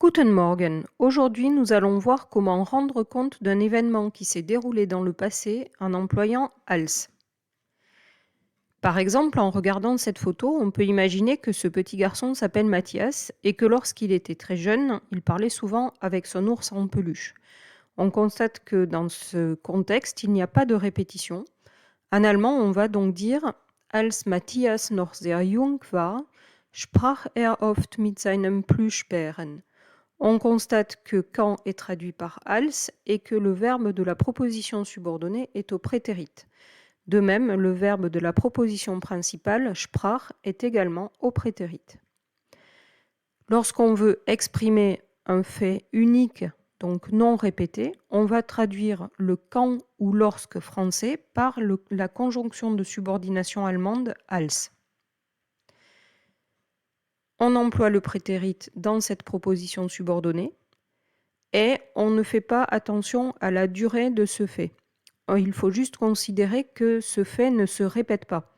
Guten Morgen. Aujourd'hui, nous allons voir comment rendre compte d'un événement qui s'est déroulé dans le passé en employant als. Par exemple, en regardant cette photo, on peut imaginer que ce petit garçon s'appelle Mathias et que lorsqu'il était très jeune, il parlait souvent avec son ours en peluche. On constate que dans ce contexte, il n'y a pas de répétition. En allemand, on va donc dire Als Matthias noch sehr jung war, sprach er oft mit seinem Plüschbären. On constate que quand est traduit par als et que le verbe de la proposition subordonnée est au prétérit. De même, le verbe de la proposition principale, sprach, est également au prétérit. Lorsqu'on veut exprimer un fait unique, donc non répété, on va traduire le quand ou lorsque français par la conjonction de subordination allemande als. On emploie le prétérit dans cette proposition subordonnée et on ne fait pas attention à la durée de ce fait. Il faut juste considérer que ce fait ne se répète pas.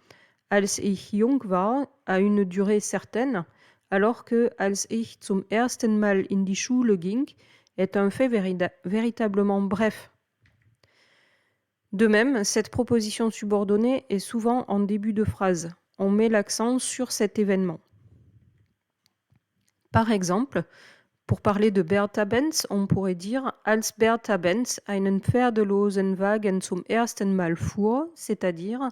Als ich jung war a une durée certaine, alors que als ich zum ersten Mal in die Schule ging est un fait véritablement bref. De même, cette proposition subordonnée est souvent en début de phrase. On met l'accent sur cet événement. Par exemple, pour parler de Bertha Benz, on pourrait dire Als Bertha Benz einen pferdelosen Wagen zum ersten Mal fuhr, c'est-à-dire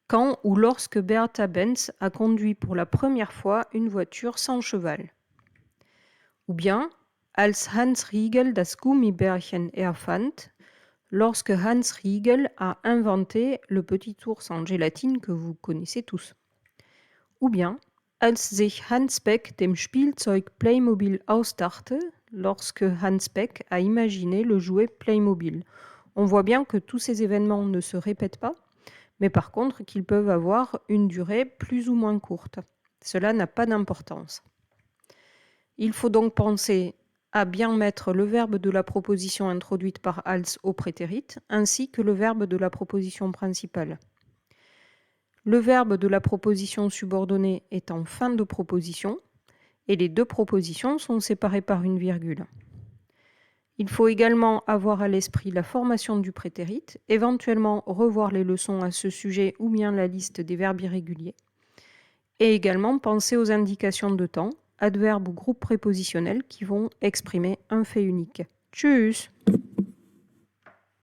quand ou lorsque Bertha Benz a conduit pour la première fois une voiture sans cheval. Ou bien Als Hans Riegel das Gummibärchen erfand, lorsque Hans Riegel a inventé le petit ours en gélatine que vous connaissez tous. Ou bien Als sich Hans Beck dem Spielzeug Playmobil ausdachte, lorsque Hans Beck a imaginé le jouet Playmobil. On voit bien que tous ces événements ne se répètent pas, mais par contre qu'ils peuvent avoir une durée plus ou moins courte. Cela n'a pas d'importance. Il faut donc penser à bien mettre le verbe de la proposition introduite par als au prétérit, ainsi que le verbe de la proposition principale. Le verbe de la proposition subordonnée est en fin de proposition et les deux propositions sont séparées par une virgule. Il faut également avoir à l'esprit la formation du prétérit, éventuellement revoir les leçons à ce sujet ou bien la liste des verbes irréguliers, et également penser aux indications de temps, adverbes ou groupes prépositionnels qui vont exprimer un fait unique. Tschüss!